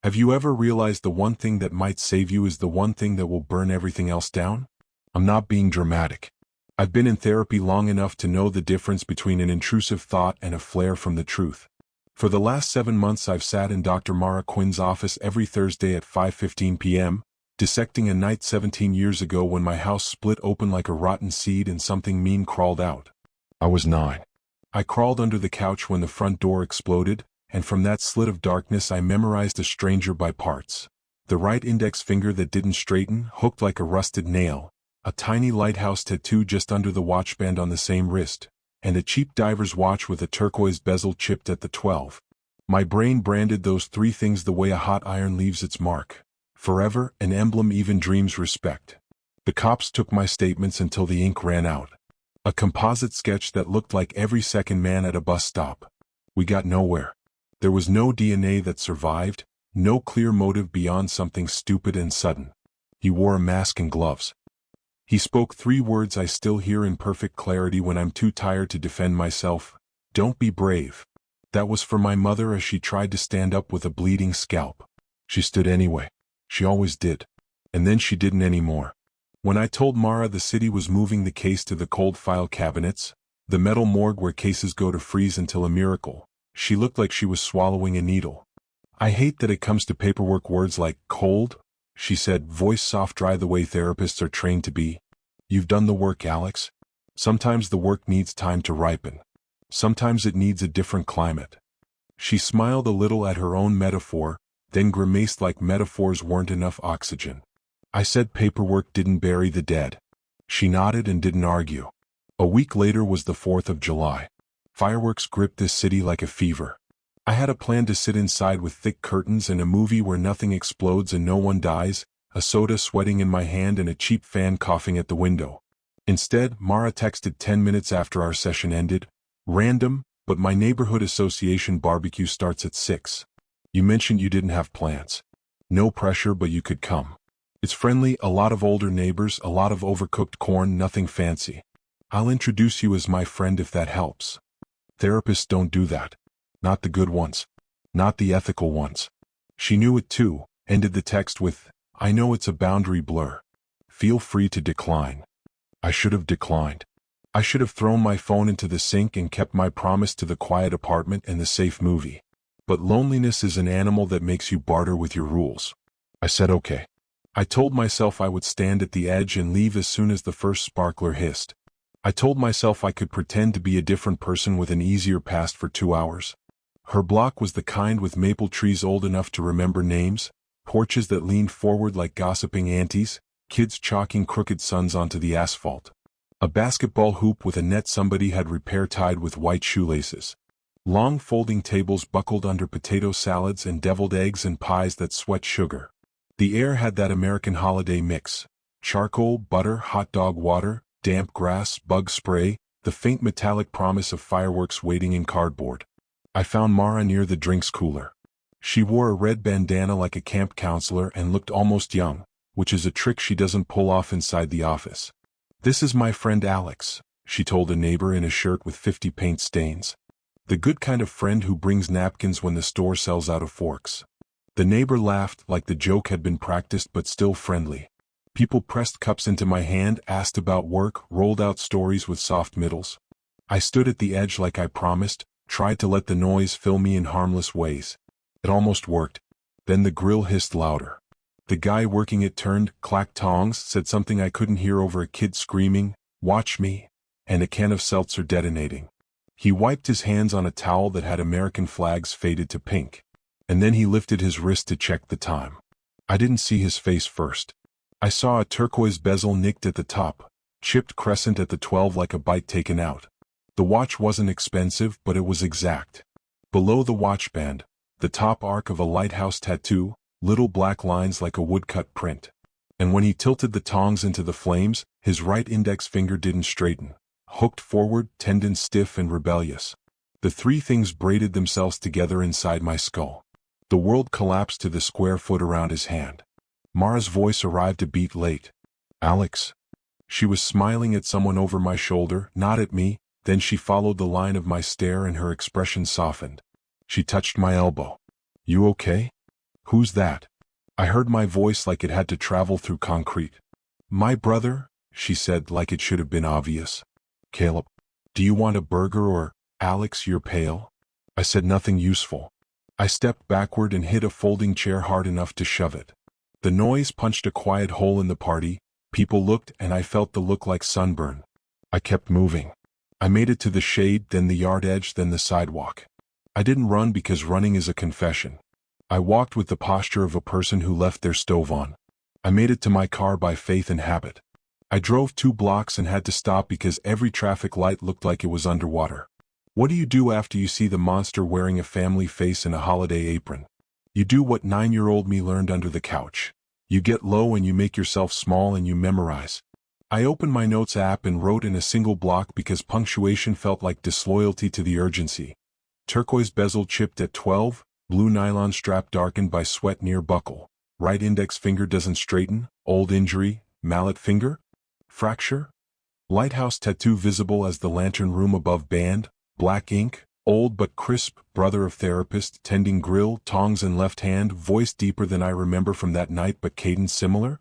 Have you ever realized the one thing that might save you is the one thing that will burn everything else down? I'm not being dramatic. I've been in therapy long enough to know the difference between an intrusive thought and a flare from the truth. For the last 7 months I've sat in Dr. Mara Quinn's office every Thursday at 5:15 p.m., dissecting a night 17 years ago when my house split open like a rotten seed and something mean crawled out. I was 9. I crawled under the couch when the front door exploded, and from that slit of darkness I memorized a stranger by parts. The right index finger that didn't straighten, hooked like a rusted nail, a tiny lighthouse tattoo just under the watchband on the same wrist, and a cheap diver's watch with a turquoise bezel chipped at the 12. My brain branded those 3 things the way a hot iron leaves its mark. Forever, an emblem even dreams respect. The cops took my statements until the ink ran out. A composite sketch that looked like every second man at a bus stop. We got nowhere. There was no DNA that survived, no clear motive beyond something stupid and sudden. He wore a mask and gloves. He spoke 3 words I still hear in perfect clarity when I'm too tired to defend myself. Don't be brave. That was for my mother as she tried to stand up with a bleeding scalp. She stood anyway. She always did. And then she didn't anymore. When I told Mara the city was moving the case to the cold file cabinets, the metal morgue where cases go to freeze until a miracle, she looked like she was swallowing a needle. I hate that it comes to paperwork words like cold, she said, voice soft dry the way therapists are trained to be. You've done the work, Alex. Sometimes the work needs time to ripen. Sometimes it needs a different climate. She smiled a little at her own metaphor, then grimaced like metaphors weren't enough oxygen. I said paperwork didn't bury the dead. She nodded and didn't argue. A week later was the 4th of July. Fireworks gripped this city like a fever. I had a plan to sit inside with thick curtains and a movie where nothing explodes and no one dies, a soda sweating in my hand and a cheap fan coughing at the window. Instead, Mara texted 10 minutes after our session ended. Random, but my neighborhood association barbecue starts at 6. You mentioned you didn't have plans. No pressure, but you could come. It's friendly, a lot of older neighbors, a lot of overcooked corn, nothing fancy. I'll introduce you as my friend if that helps. Therapists don't do that. Not the good ones. Not the ethical ones. She knew it too, ended the text with, I know it's a boundary blur. Feel free to decline. I should have declined. I should have thrown my phone into the sink and kept my promise to the quiet apartment and the safe movie. But loneliness is an animal that makes you barter with your rules. I said okay. I told myself I would stand at the edge and leave as soon as the first sparkler hissed. I told myself I could pretend to be a different person with an easier past for 2 hours. Her block was the kind with maple trees old enough to remember names, porches that leaned forward like gossiping aunties, kids chalking crooked suns onto the asphalt. A basketball hoop with a net somebody had repair tied with white shoelaces. Long folding tables buckled under potato salads and deviled eggs and pies that sweat sugar. The air had that American holiday mix. Charcoal, butter, hot dog water, damp grass, bug spray, the faint metallic promise of fireworks waiting in cardboard. I found Mara near the drinks cooler. She wore a red bandana like a camp counselor and looked almost young, which is a trick she doesn't pull off inside the office. This is my friend Alex, she told a neighbor in a shirt with 50 paint stains. The good kind of friend who brings napkins when the store sells out of forks. The neighbor laughed like the joke had been practiced but still friendly. People pressed cups into my hand, asked about work, rolled out stories with soft middles. I stood at the edge like I promised, tried to let the noise fill me in harmless ways. It almost worked. Then the grill hissed louder. The guy working it turned, clacked tongs, said something I couldn't hear over a kid screaming, "Watch me," and a can of seltzer detonating. He wiped his hands on a towel that had American flags faded to pink. And then he lifted his wrist to check the time. I didn't see his face first. I saw a turquoise bezel nicked at the top, chipped crescent at the 12 like a bite taken out. The watch wasn't expensive, but it was exact. Below the watchband, the top arc of a lighthouse tattoo, little black lines like a woodcut print. And when he tilted the tongs into the flames, his right index finger didn't straighten. Hooked forward, tendon stiff and rebellious. The 3 things braided themselves together inside my skull. The world collapsed to the square foot around his hand. Mara's voice arrived a beat late. Alex. She was smiling at someone over my shoulder, not at me, then she followed the line of my stare and her expression softened. She touched my elbow. You okay? "Who's that?" I heard my voice like it had to travel through concrete. "My brother," she said like it should have been obvious. "Caleb, do you want a burger or, Alex, you're pale?" I said nothing useful. I stepped backward and hit a folding chair hard enough to shove it. The noise punched a quiet hole in the party. People looked and I felt the look like sunburn. I kept moving. I made it to the shade, then the yard edge, then the sidewalk. I didn't run because running is a confession. I walked with the posture of a person who left their stove on. I made it to my car by faith and habit. I drove 2 blocks and had to stop because every traffic light looked like it was underwater. What do you do after you see the monster wearing a family face and a holiday apron? You do what 9-year-old me learned under the couch. You get low and you make yourself small and you memorize. I opened my notes app and wrote in a single block because punctuation felt like disloyalty to the urgency. Turquoise bezel chipped at 12, blue nylon strap darkened by sweat near buckle. Right index finger doesn't straighten, old injury, mallet finger? Fracture? Lighthouse tattoo visible as the lantern room above band, black ink, old but crisp, brother of therapist, tending grill, tongs in left hand, voice deeper than I remember from that night but cadence similar?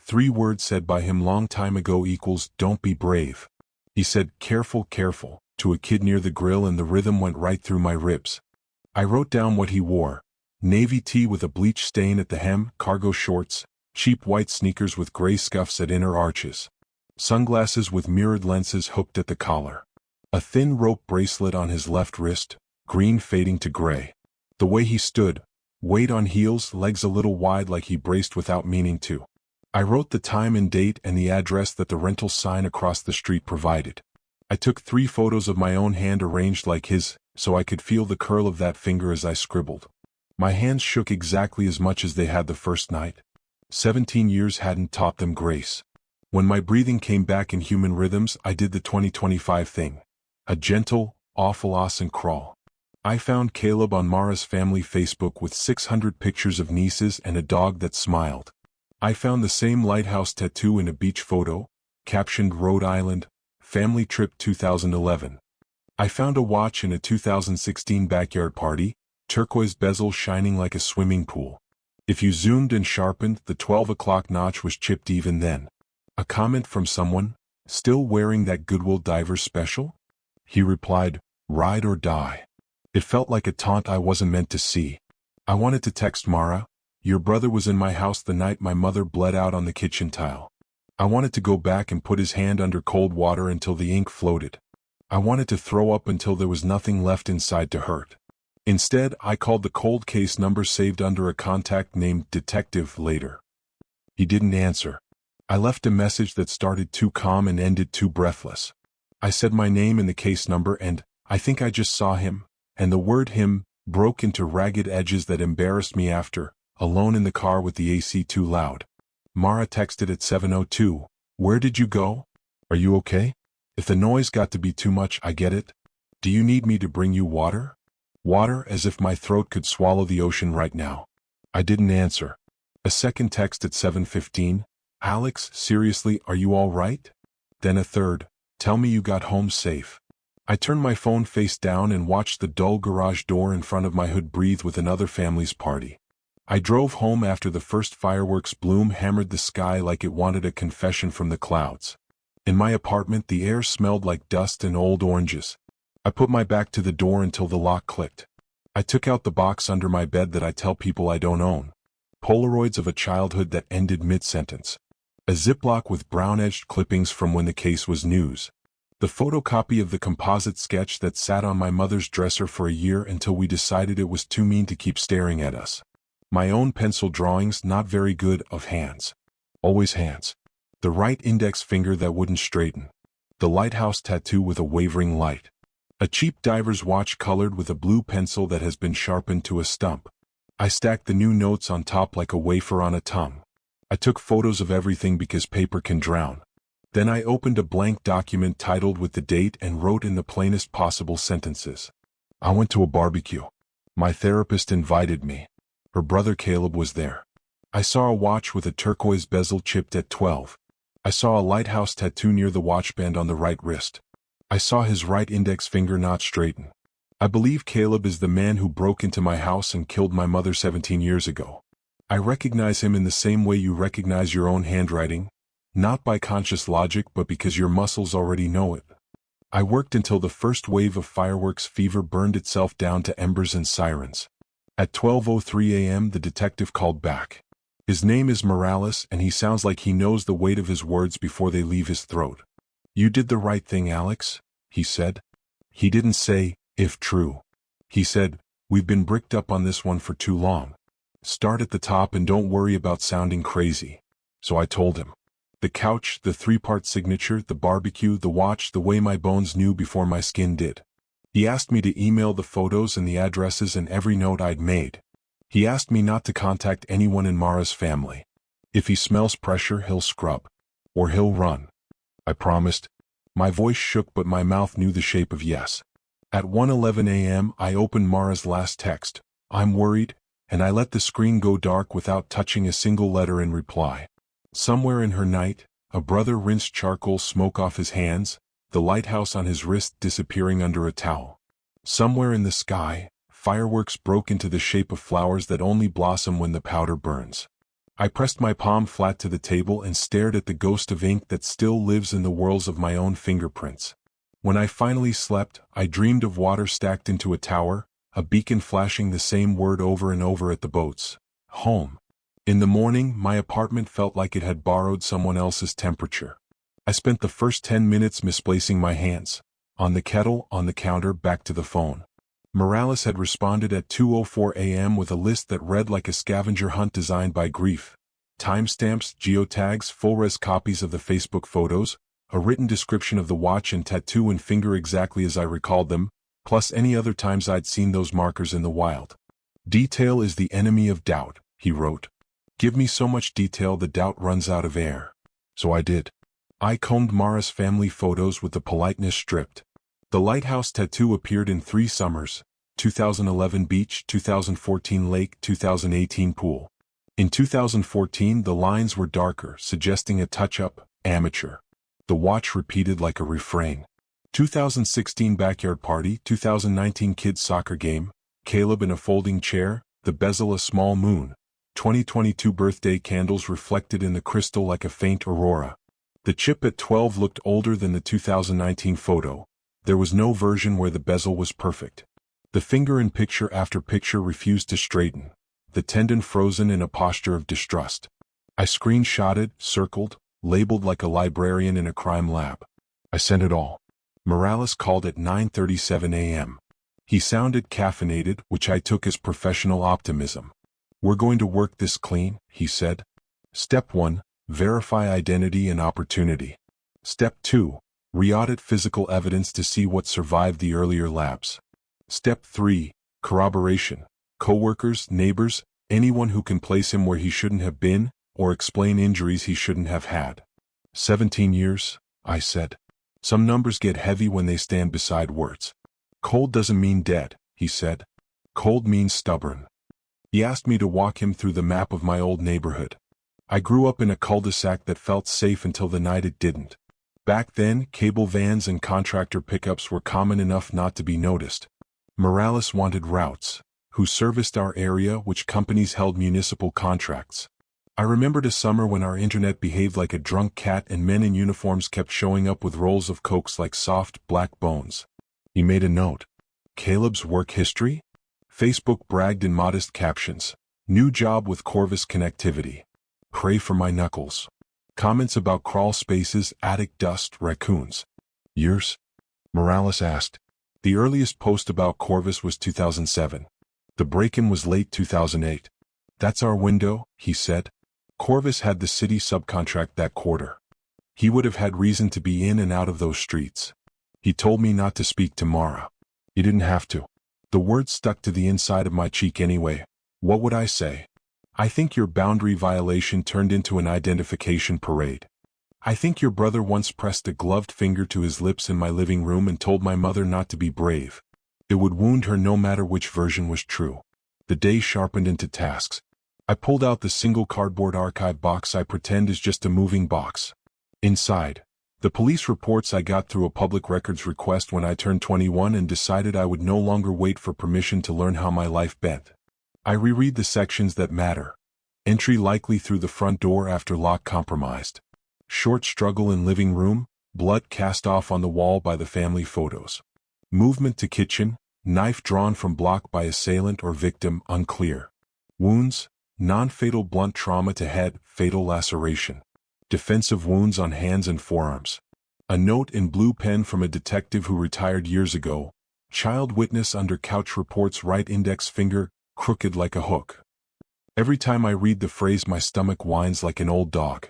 3 words said by him long time ago equals, don't be brave. He said, careful, careful, to a kid near the grill and the rhythm went right through my ribs. I wrote down what he wore. Navy tee with a bleach stain at the hem, cargo shorts, cheap white sneakers with gray scuffs at inner arches. Sunglasses with mirrored lenses hooked at the collar. A thin rope bracelet on his left wrist, green fading to gray. The way he stood, weight on heels, legs a little wide like he braced without meaning to. I wrote the time and date and the address that the rental sign across the street provided. I took 3 photos of my own hand arranged like his, so I could feel the curl of that finger as I scribbled. My hands shook exactly as much as they had the first night. 17 years hadn't taught them grace. When my breathing came back in human rhythms, I did the 2025 thing. A gentle, awful OSINT crawl. I found Caleb on Mara's family Facebook with 600 pictures of nieces and a dog that smiled. I found the same lighthouse tattoo in a beach photo, captioned Rhode Island, Family Trip 2011. I found a watch in a 2016 backyard party, turquoise bezel shining like a swimming pool. If you zoomed and sharpened, the 12 o'clock notch was chipped even then. A comment from someone, still wearing that Goodwill Divers special? He replied, ride or die. It felt like a taunt I wasn't meant to see. I wanted to text Mara, your brother was in my house the night my mother bled out on the kitchen tile. I wanted to go back and put his hand under cold water until the ink floated. I wanted to throw up until there was nothing left inside to hurt. Instead, I called the cold case number saved under a contact named Detective later. He didn't answer. I left a message that started too calm and ended too breathless. I said my name and the case number and, I think I just saw him, and the word him broke into ragged edges that embarrassed me after, alone in the car with the AC too loud. Mara texted at 7:02, where did you go? Are you okay? If the noise got to be too much, I get it. Do you need me to bring you water? Water as if my throat could swallow the ocean right now. I didn't answer. A second text at 7:15, Alex, seriously, are you all right? Then a third, tell me you got home safe. I turned my phone face down and watched the dull garage door in front of my hood breathe with another family's party. I drove home after the first fireworks bloom hammered the sky like it wanted a confession from the clouds. In my apartment, the air smelled like dust and old oranges. I put my back to the door until the lock clicked. I took out the box under my bed that I tell people I don't own. Polaroids of a childhood that ended mid-sentence. A Ziploc with brown-edged clippings from when the case was news. The photocopy of the composite sketch that sat on my mother's dresser for a year until we decided it was too mean to keep staring at us. My own pencil drawings, not very good, of hands. Always hands. The right index finger that wouldn't straighten. The lighthouse tattoo with a wavering light. A cheap diver's watch colored with a blue pencil that has been sharpened to a stump. I stacked the new notes on top like a wafer on a tongue. I took photos of everything because paper can drown. Then I opened a blank document titled with the date and wrote in the plainest possible sentences. I went to a barbecue. My therapist invited me. Her brother Caleb was there. I saw a watch with a turquoise bezel chipped at 12. I saw a lighthouse tattoo near the watchband on the right wrist. I saw his right index finger not straighten. I believe Caleb is the man who broke into my house and killed my mother 17 years ago. I recognize him in the same way you recognize your own handwriting, not by conscious logic but because your muscles already know it. I worked until the first wave of fireworks fever burned itself down to embers and sirens. At 12:03 a.m. the detective called back. His name is Morales and he sounds like he knows the weight of his words before they leave his throat. "You did the right thing, Alex," he said. He didn't say, "if true." He said, "We've been bricked up on this one for too long. Start at the top and don't worry about sounding crazy." So I told him. The couch, the three-part signature, the barbecue, the watch, the way my bones knew before my skin did. He asked me to email the photos and the addresses and every note I'd made. He asked me not to contact anyone in Mara's family. If he smells pressure, he'll scrub. Or he'll run. I promised. My voice shook but my mouth knew the shape of yes. At 1:11 a.m. I opened Mara's last text, "I'm worried," and I let the screen go dark without touching a single letter in reply. Somewhere in her night, a brother rinsed charcoal smoke off his hands, the lighthouse on his wrist disappearing under a towel. Somewhere in the sky, fireworks broke into the shape of flowers that only blossom when the powder burns. I pressed my palm flat to the table and stared at the ghost of ink that still lives in the whorls of my own fingerprints. When I finally slept, I dreamed of water stacked into a tower, a beacon flashing the same word over and over at the boats. Home. In the morning, my apartment felt like it had borrowed someone else's temperature. I spent the first 10 minutes misplacing my hands. On the kettle, on the counter, back to the phone. Morales had responded at 2:04 a.m. with a list that read like a scavenger hunt designed by grief. Timestamps, geotags, full-res copies of the Facebook photos, a written description of the watch and tattoo and finger exactly as I recalled them, plus any other times I'd seen those markers in the wild. "Detail is the enemy of doubt," he wrote. "Give me so much detail the doubt runs out of air." So I did. I combed Mara's family photos with the politeness stripped. The lighthouse tattoo appeared in 3 summers, 2011 beach, 2014 lake, 2018 pool. In 2014 the lines were darker, suggesting a touch-up, amateur. The watch repeated like a refrain. 2016 backyard party, 2019 kids soccer game, Caleb in a folding chair, the bezel a small moon. 2022 birthday candles reflected in the crystal like a faint aurora. The chip at 12 looked older than the 2019 photo. There was no version where the bezel was perfect. The finger in picture after picture refused to straighten, the tendon frozen in a posture of distrust. I screenshotted, circled, labeled like a librarian in a crime lab. I sent it all. Morales called at 9:37 a.m. He sounded caffeinated, which I took as professional optimism. "We're going to work this clean," he said. "Step 1, verify identity and opportunity. Step 2, re-audit physical evidence to see what survived the earlier labs. Step 3, corroboration. Co-workers, neighbors, anyone who can place him where he shouldn't have been, or explain injuries he shouldn't have had." 17 years, I said. Some numbers get heavy when they stand beside words. "Cold doesn't mean dead," he said. "Cold means stubborn." He asked me to walk him through the map of my old neighborhood. I grew up in a cul-de-sac that felt safe until the night it didn't. Back then, cable vans and contractor pickups were common enough not to be noticed. Morales wanted routes, who serviced our area, which companies held municipal contracts. I remembered a summer when our internet behaved like a drunk cat and men in uniforms kept showing up with rolls of cokes like soft, black bones. He made a note. Caleb's work history? Facebook bragged in modest captions. New job with Corvus connectivity. Pray for my knuckles. Comments about crawl spaces, attic dust, raccoons. Years? Morales asked. The earliest post about Corvus was 2007. The break-in was late 2008. That's our window, he said. Corvus had the city subcontract that quarter. He would have had reason to be in and out of those streets. He told me not to speak to Mara. He didn't have to. The words stuck to the inside of my cheek anyway. What would I say? I think your boundary violation turned into an identification parade. I think your brother once pressed a gloved finger to his lips in my living room and told my mother not to be brave. It would wound her no matter which version was true. The day sharpened into tasks. I pulled out the single cardboard archive box I pretend is just a moving box. Inside, the police reports I got through a public records request when I turned 21 and decided I would no longer wait for permission to learn how my life bent. I reread the sections that matter. Entry likely through the front door after lock compromised. Short struggle in living room, blood cast off on the wall by the family photos. Movement to kitchen, knife drawn from block by assailant or victim unclear. Wounds, non-fatal blunt trauma to head, fatal laceration. Defensive wounds on hands and forearms. A note in blue pen from a detective who retired years ago. Child witness under couch reports right index finger, crooked like a hook. Every time I read the phrase my stomach whines like an old dog.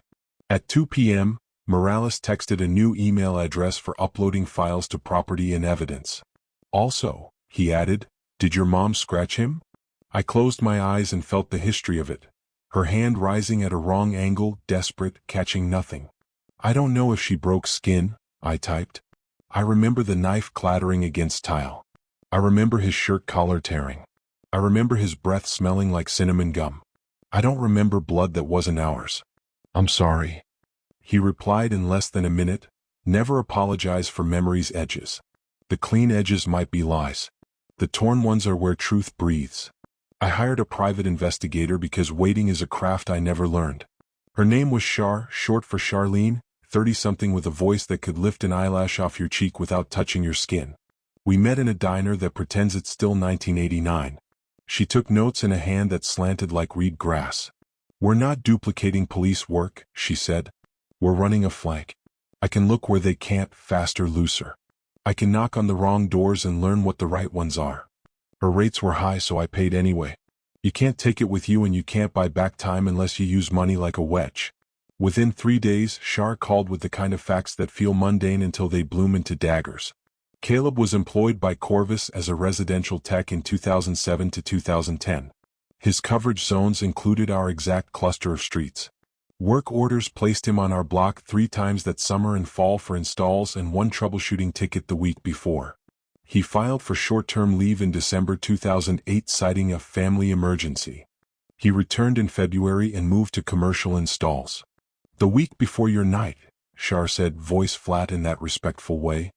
At 2 p.m., Morales texted a new email address for uploading files to Property and Evidence. Also, he added, "Did your mom scratch him?" I closed my eyes and felt the history of it. Her hand rising at a wrong angle, desperate, catching nothing. "I don't know if she broke skin," I typed. "I remember the knife clattering against tile. I remember his shirt collar tearing. I remember his breath smelling like cinnamon gum. I don't remember blood that wasn't ours. I'm sorry." He replied in less than a minute, "Never apologize for memory's edges. The clean edges might be lies. The torn ones are where truth breathes." I hired a private investigator because waiting is a craft I never learned. Her name was Char, short for Charlene, 30-something with a voice that could lift an eyelash off your cheek without touching your skin. We met in a diner that pretends it's still 1989. She took notes in a hand that slanted like reed grass. "We're not duplicating police work," she said. "We're running a flank. I can look where they can't, faster, looser. I can knock on the wrong doors and learn what the right ones are." Her rates were high, so I paid anyway. You can't take it with you and you can't buy back time unless you use money like a wedge. Within 3 days, Char called with the kind of facts that feel mundane until they bloom into daggers. Caleb was employed by Corvus as a residential tech in 2007 to 2010. His coverage zones included our exact cluster of streets. Work orders placed him on our block 3 times that summer and fall for installs and 1 troubleshooting ticket the week before. He filed for short-term leave in December 2008 citing a family emergency. He returned in February and moved to commercial installs. "The week before your night," Char said, voice flat in that respectful way.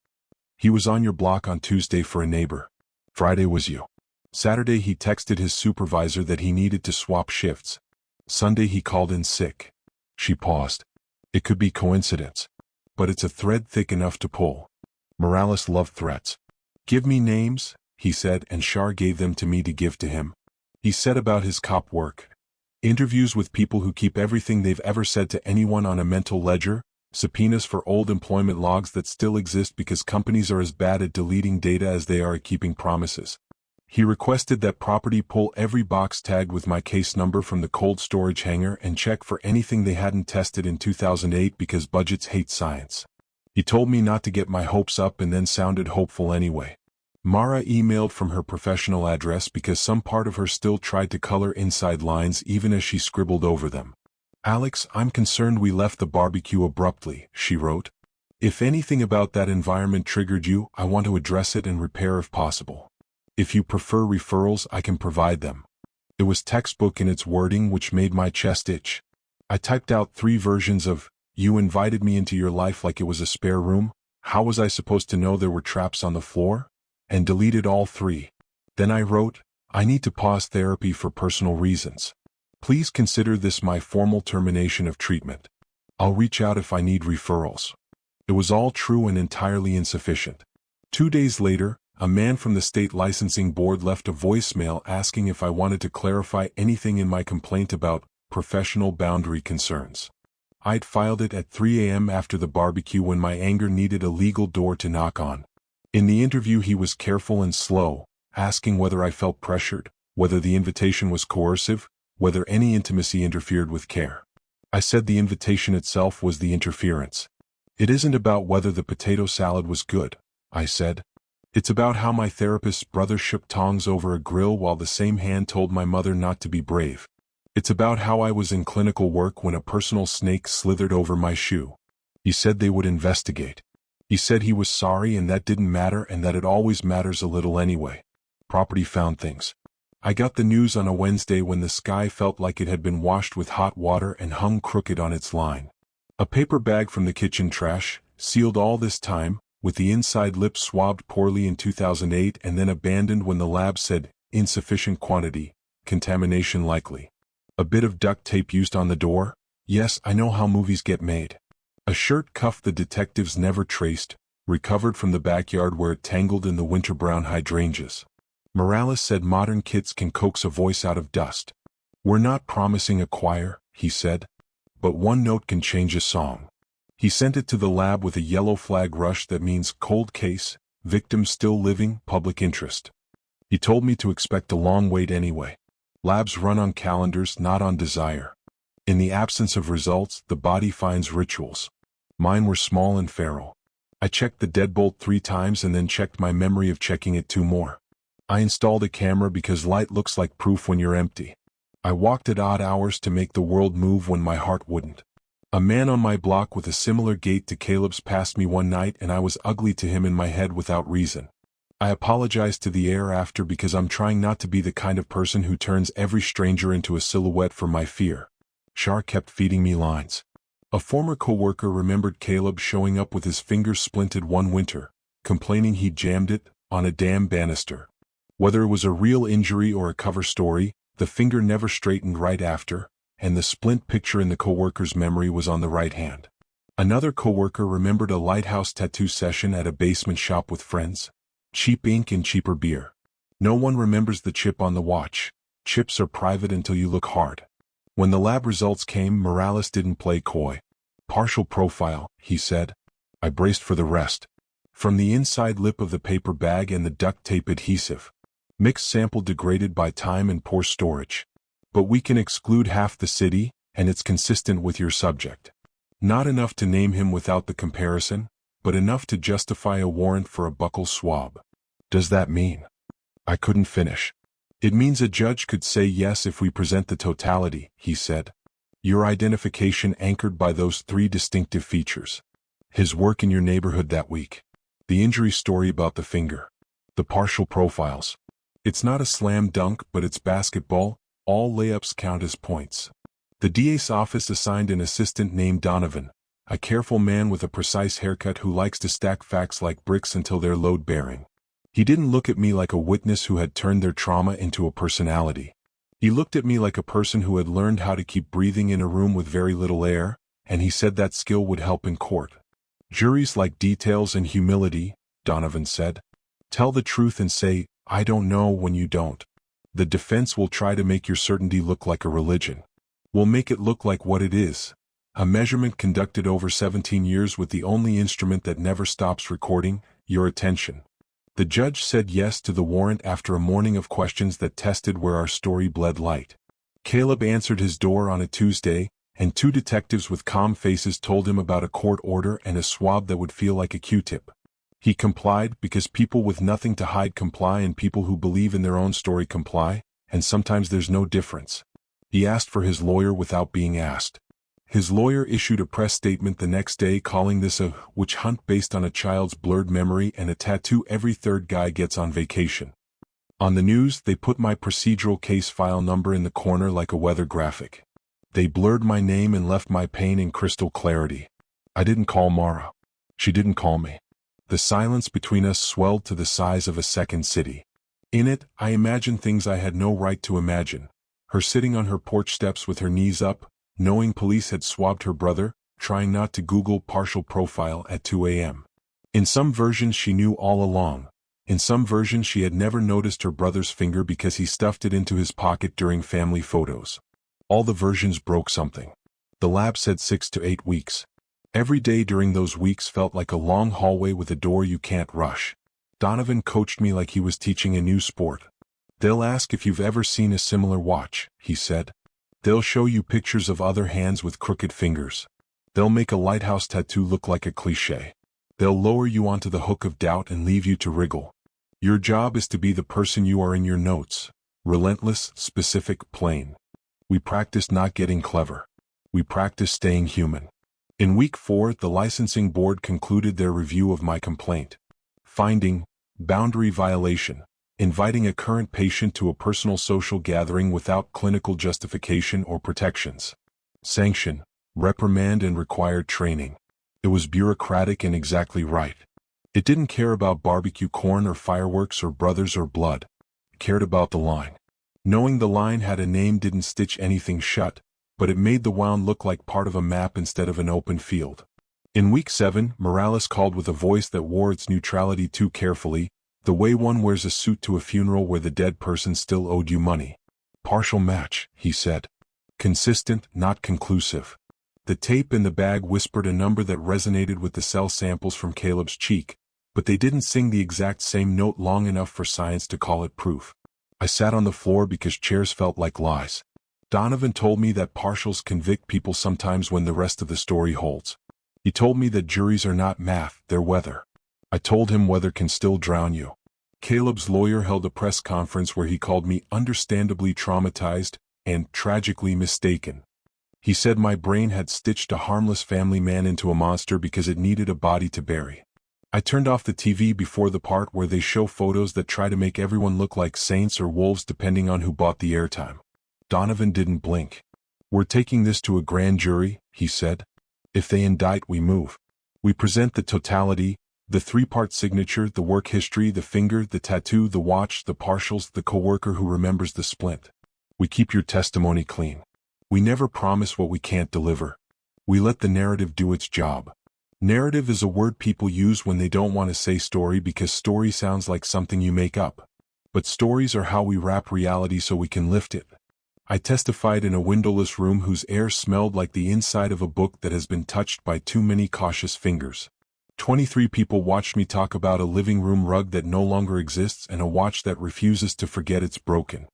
"He was on your block on Tuesday for a neighbor. Friday was you. Saturday he texted his supervisor that he needed to swap shifts. Sunday he called in sick." She paused. "It could be coincidence. But it's a thread thick enough to pull." Morales loved threats. "Give me names," he said, and Char gave them to me to give to him. He said about his cop work. Interviews with people who keep everything they've ever said to anyone on a mental ledger, subpoenas for old employment logs that still exist because companies are as bad at deleting data as they are at keeping promises. He requested that Property pull every box tagged with my case number from the cold storage hangar and check for anything they hadn't tested in 2008 because budgets hate science. He told me not to get my hopes up and then sounded hopeful anyway. Mara emailed from her professional address because some part of her still tried to color inside lines even as she scribbled over them. "Alex, I'm concerned we left the barbecue abruptly," she wrote. "If anything about that environment triggered you, I want to address it and repair if possible. If you prefer referrals, I can provide them." It was textbook in its wording, which made my chest itch. I typed out 3 versions of, "You invited me into your life like it was a spare room. How was I supposed to know there were traps on the floor?" and deleted all 3. Then I wrote, "I need to pause therapy for personal reasons. Please consider this my formal termination of treatment. I'll reach out if I need referrals." It was all true and entirely insufficient. 2 days later, a man from the state licensing board left a voicemail asking if I wanted to clarify anything in my complaint about professional boundary concerns. I'd filed it at 3 a.m. after the barbecue when my anger needed a legal door to knock on. In the interview he was careful and slow, asking whether I felt pressured, whether the invitation was coercive, whether any intimacy interfered with care. I said the invitation itself was the interference. "It isn't about whether the potato salad was good," I said. "It's about how my therapist's brother shook tongs over a grill while the same hand told my mother not to be brave. It's about how I was in clinical work when a personal snake slithered over my shoe." He said they would investigate. He said he was sorry and that didn't matter and that it always matters a little anyway. Property found things. I got the news on a Wednesday when the sky felt like it had been washed with hot water and hung crooked on its line. A paper bag from the kitchen trash, sealed all this time, with the inside lip swabbed poorly in 2008 and then abandoned when the lab said, insufficient quantity, contamination likely. A bit of duct tape used on the door? Yes, I know how movies get made. A shirt cuff the detectives never traced, recovered from the backyard where it tangled in the winter brown hydrangeas. Morales said modern kits can coax a voice out of dust. We're not promising a choir, he said, but one note can change a song. He sent it to the lab with a yellow flag rush that means cold case, victim still living, public interest. He told me to expect a long wait anyway. Labs run on calendars, not on desire. In the absence of results, the body finds rituals. Mine were small and feral. I checked the deadbolt 3 times and then checked my memory of checking it 2 more. I installed a camera because light looks like proof when you're empty. I walked at odd hours to make the world move when my heart wouldn't. A man on my block with a similar gait to Caleb's passed me one night and I was ugly to him in my head without reason. I apologized to the air after because I'm trying not to be the kind of person who turns every stranger into a silhouette for my fear. Shar kept feeding me lines. A former coworker remembered Caleb showing up with his fingers splinted one winter, complaining he'd jammed it on a damn banister. Whether it was a real injury or a cover story, the finger never straightened right after, and the splint picture in the coworker's memory was on the right hand. Another coworker remembered a lighthouse tattoo session at a basement shop with friends. Cheap ink and cheaper beer. No one remembers the chip on the watch. Chips are private until you look hard. When the lab results came, Morales didn't play coy. Partial profile, he said. I braced for the rest. From the inside lip of the paper bag and the duct tape adhesive. Mixed sample degraded by time and poor storage. But we can exclude half the city, and it's consistent with your subject. Not enough to name him without the comparison, but enough to justify a warrant for a buccal swab. Does that mean? I couldn't finish. It means a judge could say yes if we present the totality, he said. Your identification anchored by those 3 distinctive features. His work in your neighborhood that week. The injury story about the finger. The partial profiles. It's not a slam dunk, but it's basketball. All layups count as points. The DA's office assigned an assistant named Donovan, a careful man with a precise haircut who likes to stack facts like bricks until they're load-bearing. He didn't look at me like a witness who had turned their trauma into a personality. He looked at me like a person who had learned how to keep breathing in a room with very little air, and he said that skill would help in court. Juries like details and humility, Donovan said. Tell the truth and say, I don't know when you don't. The defense will try to make your certainty look like a religion. We'll make it look like what it is. A measurement conducted over 17 years with the only instrument that never stops recording, your attention. The judge said yes to the warrant after a morning of questions that tested where our story bled light. Caleb answered his door on a Tuesday, and 2 detectives with calm faces told him about a court order and a swab that would feel like a Q-tip. He complied because people with nothing to hide comply and people who believe in their own story comply, and sometimes there's no difference. He asked for his lawyer without being asked. His lawyer issued a press statement the next day calling this a witch hunt based on a child's blurred memory and a tattoo every 3rd guy gets on vacation. On the news, they put my procedural case file number in the corner like a weather graphic. They blurred my name and left my pain in crystal clarity. I didn't call Mara. She didn't call me. The silence between us swelled to the size of a second city. In it, I imagined things I had no right to imagine. Her sitting on her porch steps with her knees up, knowing police had swabbed her brother, trying not to Google partial profile at 2 a.m. In some versions she knew all along. In some versions she had never noticed her brother's finger because he stuffed it into his pocket during family photos. All the versions broke something. The lab said 6 to 8 weeks. Every day during those weeks felt like a long hallway with a door you can't rush. Donovan coached me like he was teaching a new sport. They'll ask if you've ever seen a similar watch, he said. They'll show you pictures of other hands with crooked fingers. They'll make a lighthouse tattoo look like a cliché. They'll lower you onto the hook of doubt and leave you to wriggle. Your job is to be the person you are in your notes. Relentless, specific, plain. We practice not getting clever. We practice staying human. In week 4, the licensing board concluded their review of my complaint. Finding, boundary violation. Inviting a current patient to a personal social gathering without clinical justification or protections. Sanction, reprimand and required training. It was bureaucratic and exactly right. It didn't care about barbecue corn or fireworks or brothers or blood. It cared about the line. Knowing the line had a name didn't stitch anything shut, but it made the wound look like part of a map instead of an open field. In week 7, Morales called with a voice that wore its neutrality too carefully, the way one wears a suit to a funeral where the dead person still owed you money. Partial match, he said. Consistent, not conclusive. The tape in the bag whispered a number that resonated with the cell samples from Caleb's cheek, but they didn't sing the exact same note long enough for science to call it proof. I sat on the floor because chairs felt like lies. Donovan told me that partials convict people sometimes when the rest of the story holds. He told me that juries are not math, they're weather. I told him weather can still drown you. Caleb's lawyer held a press conference where he called me understandably traumatized and tragically mistaken. He said my brain had stitched a harmless family man into a monster because it needed a body to bury. I turned off the TV before the part where they show photos that try to make everyone look like saints or wolves depending on who bought the airtime. Donovan didn't blink. We're taking this to a grand jury, he said. If they indict, we move. We present the totality, the 3-part signature, the work history, the finger, the tattoo, the watch, the partials, the coworker who remembers the splint. We keep your testimony clean. We never promise what we can't deliver. We let the narrative do its job. Narrative is a word people use when they don't want to say story because story sounds like something you make up. But stories are how we wrap reality so we can lift it. I testified in a windowless room whose air smelled like the inside of a book that has been touched by too many cautious fingers. 23 people watched me talk about a living room rug that no longer exists and a watch that refuses to forget it's broken.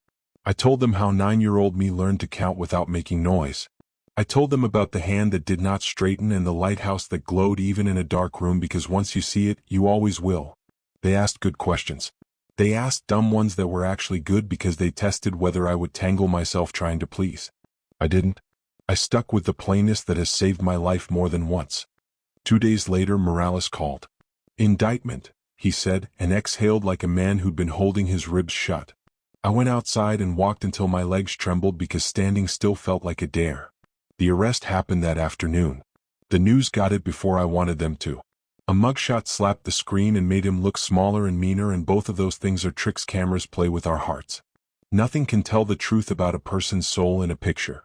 I told them how 9-year-old me learned to count without making noise. I told them about the hand that did not straighten and the lighthouse that glowed even in a dark room because once you see it, you always will. They asked good questions. They asked dumb ones that were actually good because they tested whether I would tangle myself trying to please. I didn't. I stuck with the plainness that has saved my life more than once. 2 days later, Morales called. Indictment, he said, and exhaled like a man who'd been holding his ribs shut. I went outside and walked until my legs trembled because standing still felt like a dare. The arrest happened that afternoon. The news got it before I wanted them to. A mugshot slapped the screen and made him look smaller and meaner, and both of those things are tricks cameras play with our hearts. Nothing can tell the truth about a person's soul in a picture.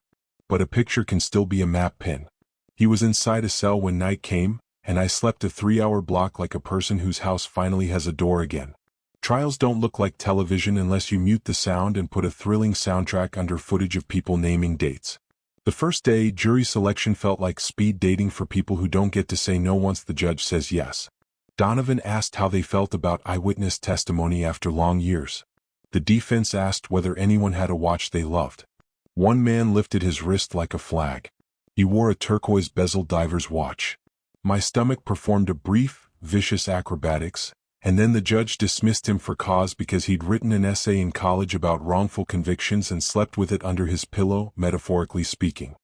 But a picture can still be a map pin. He was inside a cell when night came, and I slept a 3-hour block like a person whose house finally has a door again. Trials don't look like television unless you mute the sound and put a thrilling soundtrack under footage of people naming dates. The first day, jury selection felt like speed dating for people who don't get to say no once the judge says yes. Donovan asked how they felt about eyewitness testimony after long years. The defense asked whether anyone had a watch they loved. One man lifted his wrist like a flag. He wore a turquoise bezel diver's watch. My stomach performed a brief, vicious acrobatics, and then the judge dismissed him for cause because he'd written an essay in college about wrongful convictions and slept with it under his pillow, metaphorically speaking.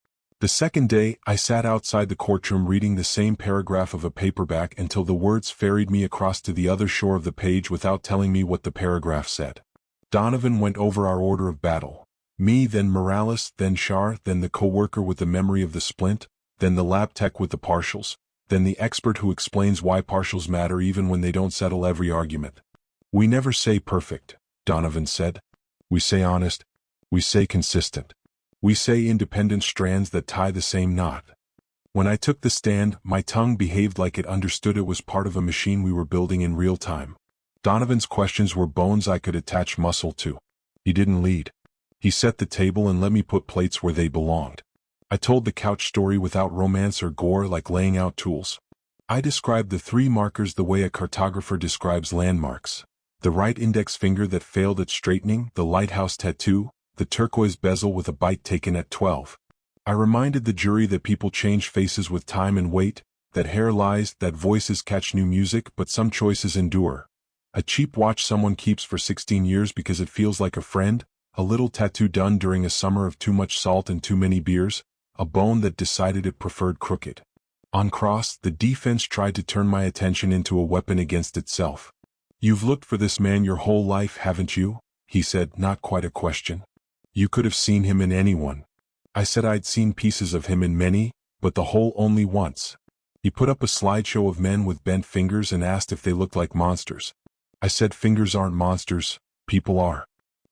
The second day, I sat outside the courtroom reading the same paragraph of a paperback until the words ferried me across to the other shore of the page without telling me what the paragraph said. Donovan went over our order of battle. Me, then Morales, then Shar, then the coworker with the memory of the splint, then the lab tech with the partials, then the expert who explains why partials matter even when they don't settle every argument. We never say perfect, Donovan said. We say honest. We say consistent. We say independent strands that tie the same knot. When I took the stand, my tongue behaved like it understood it was part of a machine we were building in real time. Donovan's questions were bones I could attach muscle to. He didn't lead. He set the table and let me put plates where they belonged. I told the couch story without romance or gore, like laying out tools. I described the 3 markers the way a cartographer describes landmarks. The right index finger that failed at straightening, the lighthouse tattoo, the turquoise bezel with a bite taken at 12. I reminded the jury that people change faces with time and weight, that hair lies, that voices catch new music, but some choices endure. A cheap watch someone keeps for 16 years because it feels like a friend, a little tattoo done during a summer of too much salt and too many beers, a bone that decided it preferred crooked. On cross, the defense tried to turn my attention into a weapon against itself. You've looked for this man your whole life, haven't you? He said, not quite a question. You could have seen him in anyone. I said I'd seen pieces of him in many, but the whole only once. He put up a slideshow of men with bent fingers and asked if they looked like monsters. I said fingers aren't monsters, people are.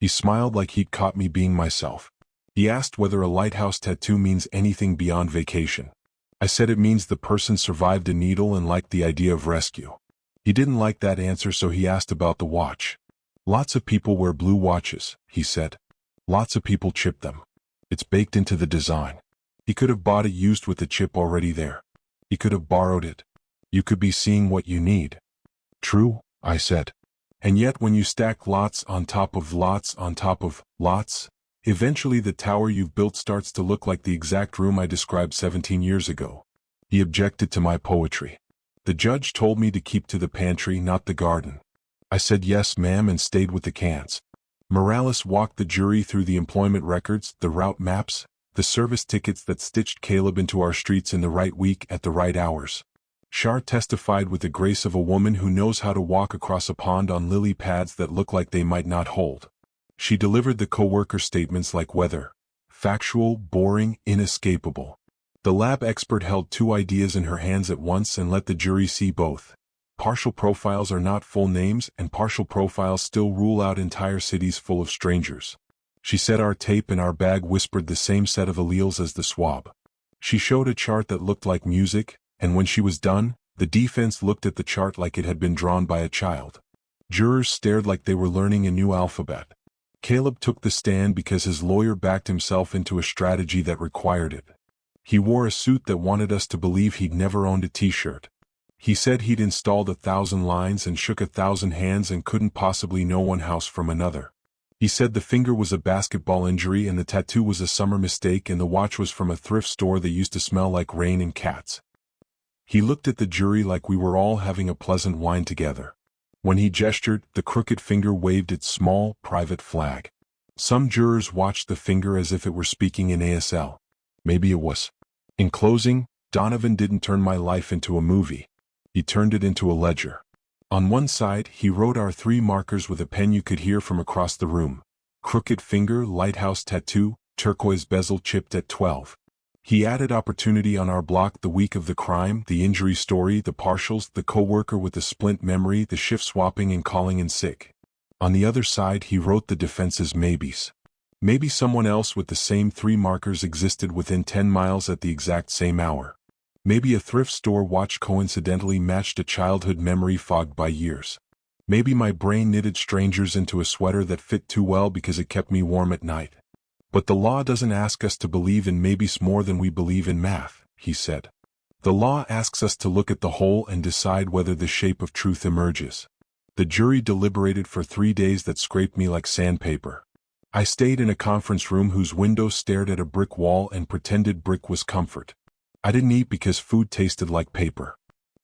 He smiled like he'd caught me being myself. He asked whether a lighthouse tattoo means anything beyond vacation. I said it means the person survived a needle and liked the idea of rescue. He didn't like that answer, so he asked about the watch. Lots of people wear blue watches, he said. Lots of people chip them. It's baked into the design. He could have bought it used with the chip already there. He could have borrowed it. You could be seeing what you need. True, I said. And yet when you stack lots on top of lots on top of lots, eventually the tower you've built starts to look like the exact room I described 17 years ago. He objected to my poetry. The judge told me to keep to the pantry, not the garden. I said yes, ma'am, and stayed with the cans. Morales walked the jury through the employment records, the route maps, the service tickets that stitched Caleb into our streets in the right week at the right hours. Shar testified with the grace of a woman who knows how to walk across a pond on lily pads that look like they might not hold. She delivered the co-worker statements like weather. Factual, boring, inescapable. The lab expert held two ideas in her hands at once and let the jury see both. Partial profiles are not full names, and partial profiles still rule out entire cities full of strangers. She said our tape in our bag whispered the same set of alleles as the swab. She showed a chart that looked like music, and when she was done, the defense looked at the chart like it had been drawn by a child. Jurors stared like they were learning a new alphabet. Caleb took the stand because his lawyer backed himself into a strategy that required it. He wore a suit that wanted us to believe he'd never owned a t-shirt. He said he'd installed 1,000 lines and shook 1,000 hands and couldn't possibly know one house from another. He said the finger was a basketball injury and the tattoo was a summer mistake and the watch was from a thrift store that used to smell like rain and cats. He looked at the jury like we were all having a pleasant wine together. When he gestured, the crooked finger waved its small, private flag. Some jurors watched the finger as if it were speaking in ASL. Maybe it was. In closing, Donovan didn't turn my life into a movie. He turned it into a ledger. On one side, he wrote our 3 markers with a pen you could hear from across the room. Crooked finger, lighthouse tattoo, turquoise bezel chipped at 12. He added opportunity on our block, the week of the crime, the injury story, the partials, the co-worker with the splint memory, the shift swapping and calling in sick. On the other side, he wrote the defense's maybes. Maybe someone else with the same 3 markers existed within 10 miles at the exact same hour. Maybe a thrift store watch coincidentally matched a childhood memory fogged by years. Maybe my brain knitted strangers into a sweater that fit too well because it kept me warm at night. But the law doesn't ask us to believe in maybes more than we believe in math, he said. The law asks us to look at the whole and decide whether the shape of truth emerges. The jury deliberated for 3 days that scraped me like sandpaper. I stayed in a conference room whose windows stared at a brick wall and pretended brick was comfort. I didn't eat because food tasted like paper.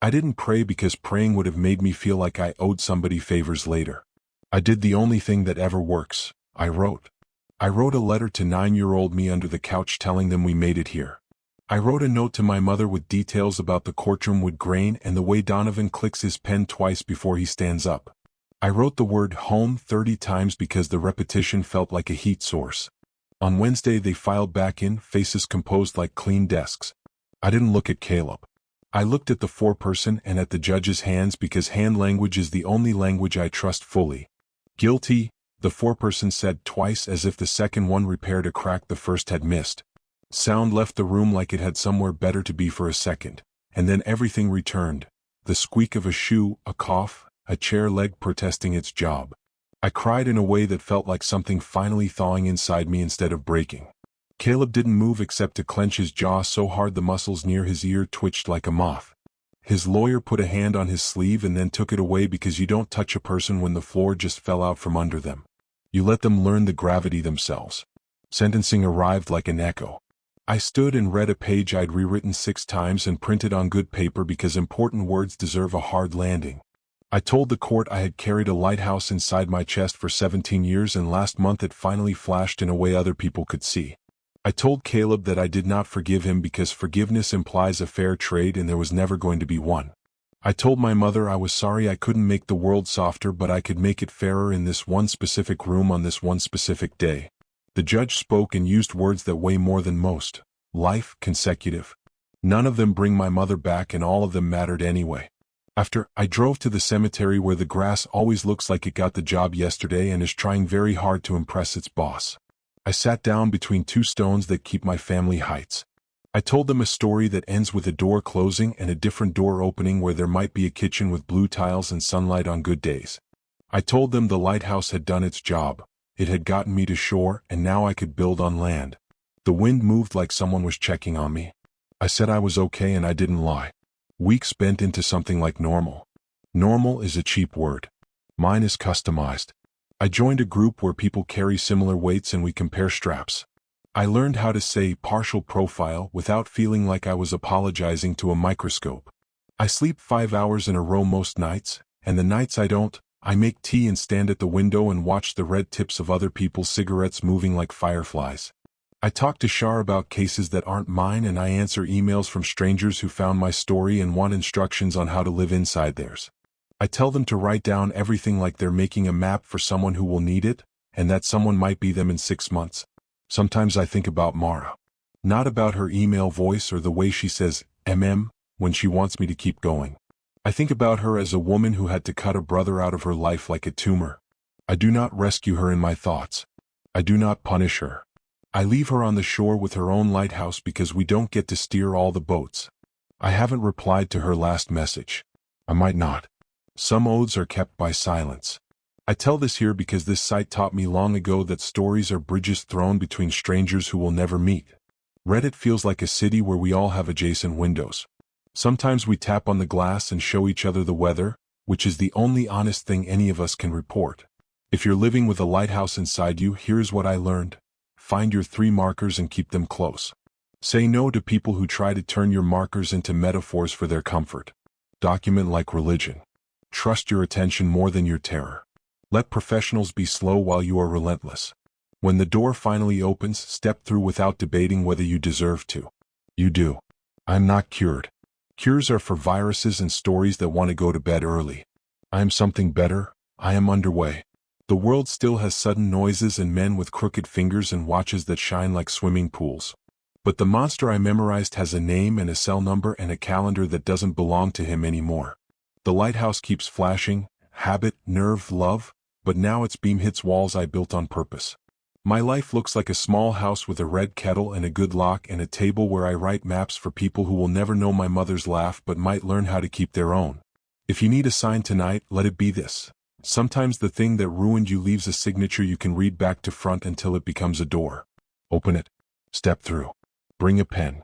I didn't pray because praying would have made me feel like I owed somebody favors later. I did the only thing that ever works. I wrote. I wrote a letter to 9-year-old me under the couch telling them we made it here. I wrote a note to my mother with details about the courtroom wood grain and the way Donovan clicks his pen twice before he stands up. I wrote the word home 30 times because the repetition felt like a heat source. On Wednesday they filed back in, faces composed like clean desks. I didn't look at Caleb. I looked at the foreperson and at the judge's hands because hand language is the only language I trust fully. Guilty, the foreperson said twice as if the second one repaired a crack the first had missed. Sound left the room like it had somewhere better to be for a second, and then everything returned. The squeak of a shoe, a cough, a chair leg protesting its job. I cried in a way that felt like something finally thawing inside me instead of breaking. Caleb didn't move except to clench his jaw so hard the muscles near his ear twitched like a moth. His lawyer put a hand on his sleeve and then took it away because you don't touch a person when the floor just fell out from under them. You let them learn the gravity themselves. Sentencing arrived like an echo. I stood and read a page I'd rewritten 6 times and printed on good paper because important words deserve a hard landing. I told the court I had carried a lighthouse inside my chest for 17 years and last month it finally flashed in a way other people could see. I told Caleb that I did not forgive him because forgiveness implies a fair trade and there was never going to be one. I told my mother I was sorry I couldn't make the world softer but I could make it fairer in this one specific room on this one specific day. The judge spoke and used words that weigh more than most. Life, consecutive. None of them bring my mother back and all of them mattered anyway. After, I drove to the cemetery where the grass always looks like it got the job yesterday and is trying very hard to impress its boss. I sat down between two stones that keep my family heights. I told them a story that ends with a door closing and a different door opening where there might be a kitchen with blue tiles and sunlight on good days. I told them the lighthouse had done its job. It had gotten me to shore, and now I could build on land. The wind moved like someone was checking on me. I said I was okay and I didn't lie. Weeks bent into something like normal. Normal is a cheap word. Mine is customized. I joined a group where people carry similar weights and we compare straps. I learned how to say partial profile without feeling like I was apologizing to a microscope. I sleep 5 hours in a row most nights, and the nights I don't, I make tea and stand at the window and watch the red tips of other people's cigarettes moving like fireflies. I talk to Shar about cases that aren't mine, and I answer emails from strangers who found my story and want instructions on how to live inside theirs. I tell them to write down everything like they're making a map for someone who will need it, and that someone might be them in 6 months. Sometimes I think about Mara. Not about her email voice or the way she says, when she wants me to keep going. I think about her as a woman who had to cut a brother out of her life like a tumor. I do not rescue her in my thoughts. I do not punish her. I leave her on the shore with her own lighthouse because we don't get to steer all the boats. I haven't replied to her last message. I might not. Some oaths are kept by silence. I tell this here because this site taught me long ago that stories are bridges thrown between strangers who will never meet. Reddit feels like a city where we all have adjacent windows. Sometimes we tap on the glass and show each other the weather, which is the only honest thing any of us can report. If you're living with a lighthouse inside you, here's what I learned. Find your 3 markers and keep them close. Say no to people who try to turn your markers into metaphors for their comfort. Document like religion. Trust your attention more than your terror. Let professionals be slow while you are relentless. When the door finally opens, step through without debating whether you deserve to. You do. I'm not cured. Cures are for viruses and stories that want to go to bed early. I am something better. I am underway. The world still has sudden noises and men with crooked fingers and watches that shine like swimming pools. But the monster I memorized has a name and a cell number and a calendar that doesn't belong to him anymore. The lighthouse keeps flashing, habit, nerve, love, but now its beam hits walls I built on purpose. My life looks like a small house with a red kettle and a good lock and a table where I write maps for people who will never know my mother's laugh but might learn how to keep their own. If you need a sign tonight, let it be this. Sometimes the thing that ruined you leaves a signature you can read back to front until it becomes a door. Open it. Step through. Bring a pen.